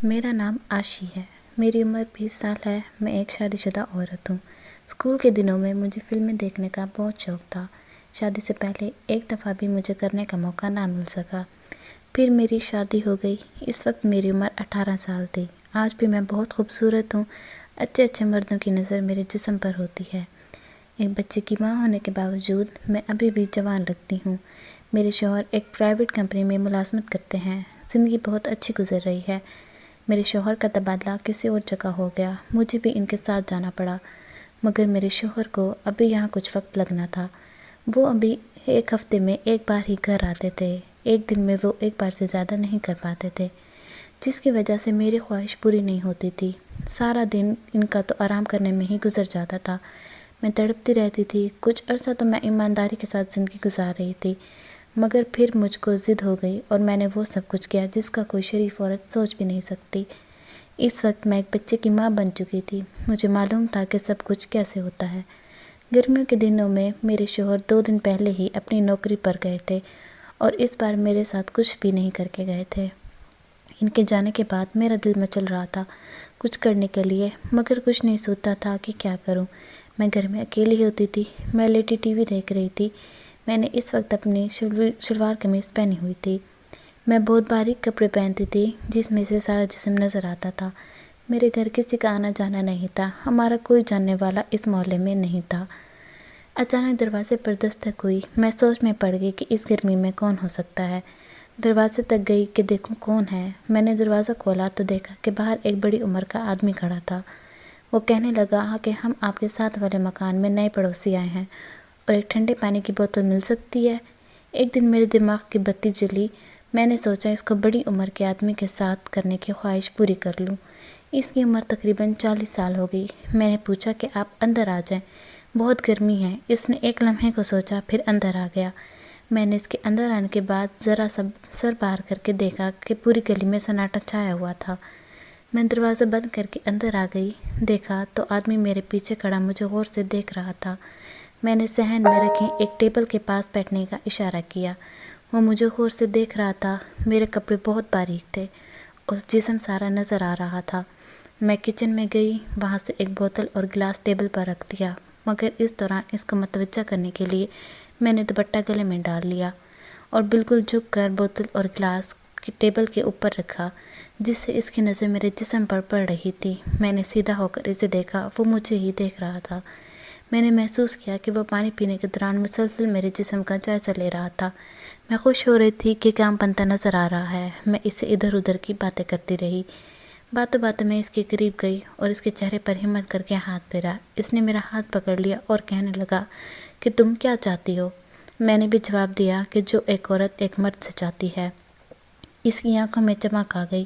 میرا نام آشی ہے۔ میری عمر 20 سال ہے۔ میں ایک شادی شدہ عورت ہوں۔ اسکول کے دنوں میں مجھے فلمیں دیکھنے کا بہت شوق تھا۔ شادی سے پہلے ایک دفعہ بھی مجھے کرنے کا موقع نہ مل سکا۔ پھر میری شادی ہو گئی۔ اس وقت میری عمر 18 سال تھی۔ آج بھی میں بہت خوبصورت ہوں۔ اچھے اچھے مردوں کی نظر میرے جسم پر ہوتی ہے۔ ایک بچے کی ماں ہونے کے باوجود میں ابھی بھی جوان لگتی ہوں۔ میرے شوہر ایک پرائیویٹ کمپنی میں ملازمت کرتے ہیں۔ زندگی بہت اچھی گزر رہی ہے۔ میرے شوہر کا تبادلہ کسی اور جگہ ہو گیا۔ مجھے بھی ان کے ساتھ جانا پڑا، مگر میرے شوہر کو ابھی یہاں کچھ وقت لگنا تھا۔ وہ ابھی ایک ہفتے میں ایک بار ہی گھر آتے تھے۔ ایک دن میں وہ ایک بار سے زیادہ نہیں کر پاتے تھے، جس کی وجہ سے میری خواہش پوری نہیں ہوتی تھی۔ سارا دن ان کا تو آرام کرنے میں ہی گزر جاتا تھا۔ میں تڑپتی رہتی تھی۔ کچھ عرصہ تو میں ایمانداری کے ساتھ زندگی گزار رہی تھی، مگر پھر مجھ کو ضد ہو گئی اور میں نے وہ سب کچھ کیا جس کا کوئی شریف عورت سوچ بھی نہیں سکتی۔ اس وقت میں ایک بچے کی ماں بن چکی تھی۔ مجھے معلوم تھا کہ سب کچھ کیسے ہوتا ہے۔ گرمیوں کے دنوں میں میرے شوہر 2 دن پہلے ہی اپنی نوکری پر گئے تھے اور اس بار میرے ساتھ کچھ بھی نہیں کر کے گئے تھے۔ ان کے جانے کے بعد میرا دل مچل رہا تھا کچھ کرنے کے لیے، مگر کچھ نہیں سوچتا تھا کہ کیا کروں۔ میں گھر میں اکیلی ہوتی تھی۔ میں لیٹی ٹی وی دیکھ رہی تھی۔ میں نے اس وقت اپنی شلوار قمیض پہنی ہوئی تھی۔ میں بہت باریک کپڑے پہنتی تھی جس میں سے سارا جسم نظر آتا تھا۔ میرے گھر کسی کا آنا جانا نہیں تھا۔ ہمارا کوئی جاننے والا اس محلے میں نہیں تھا۔ اچانک دروازے پر دستک ہوئی۔ میں سوچ میں پڑ گئی کہ اس گرمی میں کون ہو سکتا ہے۔ دروازے تک گئی کہ دیکھوں کون ہے۔ میں نے دروازہ کھولا تو دیکھا کہ باہر ایک بڑی عمر کا آدمی کھڑا تھا۔ وہ کہنے لگا کہ ہم آپ کے ساتھ والے مکان میں نئے پڑوسی آئے ہیں اور ایک ٹھنڈے پانی کی بوتل مل سکتی ہے۔ ایک دن میرے دماغ کی بتی جلی۔ میں نے سوچا اس کو بڑی عمر کے آدمی کے ساتھ کرنے کی خواہش پوری کر لوں۔ اس کی عمر تقریباً 40 سال ہو گئی۔ میں نے پوچھا کہ آپ اندر آ جائیں، بہت گرمی ہے۔ اس نے ایک لمحے کو سوچا، پھر اندر آ گیا۔ میں نے اس کے اندر آنے کے بعد ذرا سا سر باہر کر کے دیکھا کہ پوری گلی میں سناٹا چھایا ہوا تھا۔ میں دروازہ بند کر کے اندر آ گئی۔ دیکھا تو آدمی میرے پیچھے کھڑا مجھے غور سے دیکھ رہا تھا۔ میں نے صحن میں رکھی ایک ٹیبل کے پاس بیٹھنے کا اشارہ کیا۔ وہ مجھے غور سے دیکھ رہا تھا۔ میرے کپڑے بہت باریک تھے اور جسم سارا نظر آ رہا تھا۔ میں کچن میں گئی، وہاں سے ایک بوتل اور گلاس ٹیبل پر رکھ دیا، مگر اس دوران اس کو متوجہ کرنے کے لیے میں نے دوپٹہ گلے میں ڈال لیا اور بالکل جھک کر بوتل اور گلاس ٹیبل کے اوپر رکھا، جس سے اس کی نظر میرے جسم پر پڑ رہی تھی۔ میں نے سیدھا ہو کر اسے دیکھا، وہ مجھے ہی دیکھ رہا تھا۔ میں نے محسوس کیا کہ وہ پانی پینے کے دوران مسلسل میرے جسم کا جائزہ لے رہا تھا۔ میں خوش ہو رہی تھی کہ کام بنتا نظر آ رہا ہے۔ میں اس سے ادھر ادھر کی باتیں کرتی رہی۔ باتوں باتوں میں اس کے قریب گئی اور اس کے چہرے پر ہمت کر کے ہاتھ پھیرا۔ اس نے میرا ہاتھ پکڑ لیا اور کہنے لگا کہ تم کیا چاہتی ہو؟ میں نے بھی جواب دیا کہ جو ایک عورت ایک مرد سے چاہتی ہے۔ اس کی آنکھوں میں چمک آ گئی۔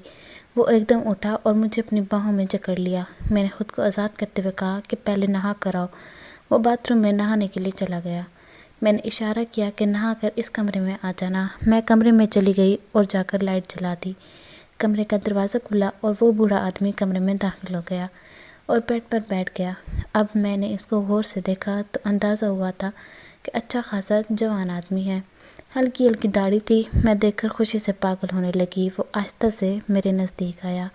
وہ ایک دم اٹھا اور مجھے اپنی باہوں میں جکڑ لیا۔ میں نے خود کو آزاد کرتے ہوئے کہا کہ پہلے نہا کر آؤ۔ وہ باتھ روم میں نہانے کے لیے چلا گیا۔ میں نے اشارہ کیا کہ نہا کر اس کمرے میں آ جانا۔ میں کمرے میں چلی گئی اور جا کر لائٹ جلا دی۔ کمرے کا دروازہ کھلا اور وہ بوڑھا آدمی کمرے میں داخل ہو گیا اور بیڈ پر بیٹھ گیا۔ اب میں نے اس کو غور سے دیکھا تو اندازہ ہوا تھا کہ اچھا خاصا جوان آدمی ہے۔ ہلکی ہلکی داڑھی تھی۔ میں دیکھ کر خوشی سے پاگل ہونے لگی۔ وہ آہستہ سے میرے نزدیک آیا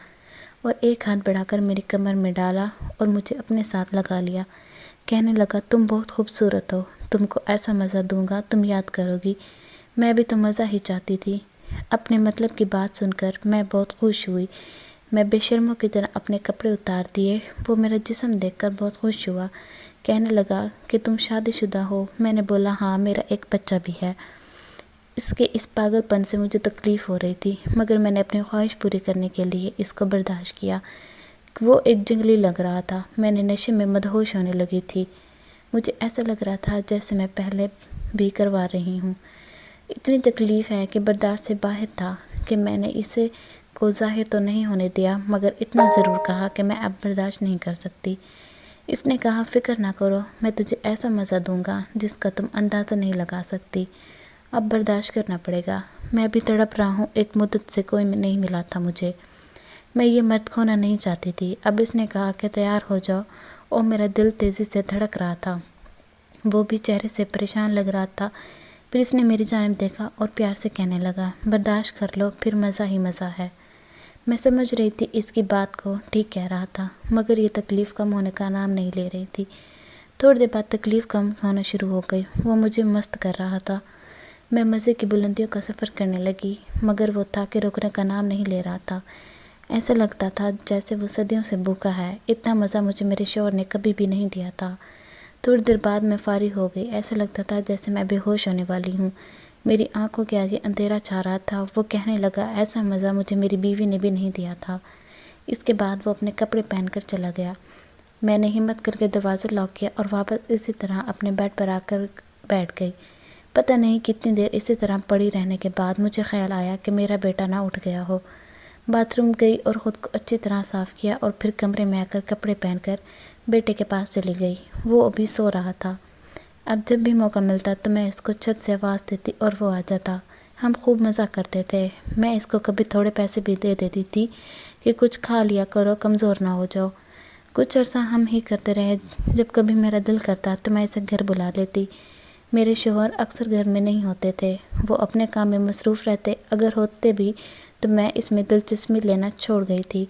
اور ایک ہاتھ بڑھا کر میری کمر میں ڈالا اور مجھے اپنے ساتھ لگا لیا۔ کہنے لگا تم بہت خوبصورت ہو، تم کو ایسا مزہ دوں گا تم یاد کرو گی۔ میں بھی تو مزہ ہی چاہتی تھی۔ اپنے مطلب کی بات سن کر میں بہت خوش ہوئی۔ میں بے شرموں کی طرح اپنے کپڑے اتار دیے۔ وہ میرا جسم دیکھ کر بہت خوش ہوا۔ کہنے لگا کہ تم شادی شدہ ہو؟ میں نے بولا ہاں، میرا ایک بچہ بھی ہے۔ اس کے اس پاگل پن سے مجھے تکلیف ہو رہی تھی، مگر میں نے اپنی خواہش پوری کرنے کے لیے اس کو برداشت کیا۔ وہ ایک جنگلی لگ رہا تھا۔ میں نے نشے میں مدہوش ہونے لگی تھی۔ مجھے ایسا لگ رہا تھا جیسے میں پہلے بھی کروا رہی ہوں۔ اتنی تکلیف ہے کہ برداشت سے باہر تھا کہ میں نے اسے کو ظاہر تو نہیں ہونے دیا، مگر اتنا ضرور کہا کہ میں اب برداشت نہیں کر سکتی۔ اس نے کہا فکر نہ کرو، میں تجھے ایسا مزہ دوں گا جس کا تم اندازہ نہیں لگا سکتی۔ اب برداشت کرنا پڑے گا۔ میں بھی تڑپ رہا ہوں، ایک مدت سے کوئی نہیں ملا تھا مجھے۔ میں یہ مرد کھونا نہیں چاہتی تھی۔ اب اس نے کہا کہ تیار ہو جاؤ اور میرا دل تیزی سے دھڑک رہا تھا۔ وہ بھی چہرے سے پریشان لگ رہا تھا۔ پھر اس نے میری جانب دیکھا اور پیار سے کہنے لگا برداشت کر لو، پھر مزہ ہی مزہ ہے۔ میں سمجھ رہی تھی اس کی بات کو ٹھیک کہہ رہا تھا، مگر یہ تکلیف کم ہونے کا نام نہیں لے رہی تھی۔ تھوڑی دیر بعد تکلیف کم ہونا شروع ہو گئی۔ وہ مجھے مست کر رہا تھا۔ میں مزے کی بلندیوں کا سفر کرنے لگی، مگر وہ تھا کہ رکنے کا نام نہیں لے رہا تھا۔ ایسا لگتا تھا جیسے وہ صدیوں سے بھوکا ہے۔ اتنا مزہ مجھے میرے شوہر نے کبھی بھی نہیں دیا تھا۔ تھوڑی دیر بعد میں فارغ ہو گئی۔ ایسا لگتا تھا جیسے میں بے ہوش ہونے والی ہوں۔ میری آنکھوں کے آگے اندھیرا چھا رہا تھا۔ وہ کہنے لگا، ایسا مزہ مجھے میری بیوی نے بھی نہیں دیا تھا۔ اس کے بعد وہ اپنے کپڑے پہن کر چلا گیا۔ میں نے ہمت کر کے دروازہ لاک کیا اور واپس اسی طرح اپنے بیڈ پر آ کر بیٹھ گئی۔ پتہ نہیں کتنی دیر اسی طرح پڑی رہنے کے بعد مجھے خیال آیا کہ میرا بیٹا نہ اٹھ گیا ہو۔ باتھ روم گئی اور خود کو اچھی طرح صاف کیا اور پھر کمرے میں آ کر کپڑے پہن کر بیٹے کے پاس چلی گئی۔ وہ ابھی سو رہا تھا۔ اب جب بھی موقع ملتا تو میں اس کو چھت سے آواز دیتی اور وہ آ جاتا۔ ہم خوب مزہ کرتے تھے۔ میں اس کو کبھی تھوڑے پیسے بھی دے دیتی تھی کہ کچھ کھا لیا کرو، کمزور نہ ہو جاؤ۔ کچھ عرصہ ہم ہی کرتے رہے۔ جب کبھی میرا دل کرتا تو میں اسے گھر بلا لیتی۔ میرے شوہر اکثر گھر میں نہیں ہوتے تھے۔ وہ اپنے کام میں مصروف رہتے، اگر ہوتے بھی تو میں اس میں دلچسپی لینا چھوڑ گئی تھی۔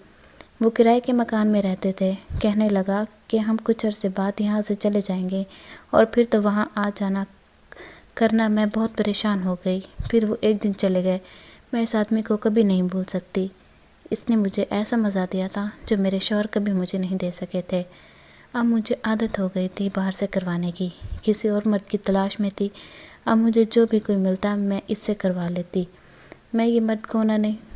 وہ کرائے کے مکان میں رہتے تھے۔ کہنے لگا کہ ہم کچھ عرصے بعد یہاں سے چلے جائیں گے اور پھر تو وہاں آ جانا کرنا۔ میں بہت پریشان ہو گئی۔ پھر وہ ایک دن چلے گئے۔ میں اس آدمی کو کبھی نہیں بھول سکتی۔ اس نے مجھے ایسا مزہ دیا تھا جو میرے شوہر کبھی مجھے نہیں دے سکے تھے۔ اب مجھے عادت ہو گئی تھی باہر سے کروانے کی۔ کسی اور مرد کی تلاش میں تھی۔ اب مجھے جو بھی کوئی ملتا میں اس سے کروا لیتی۔ میں یہ مرد کھونا نہیں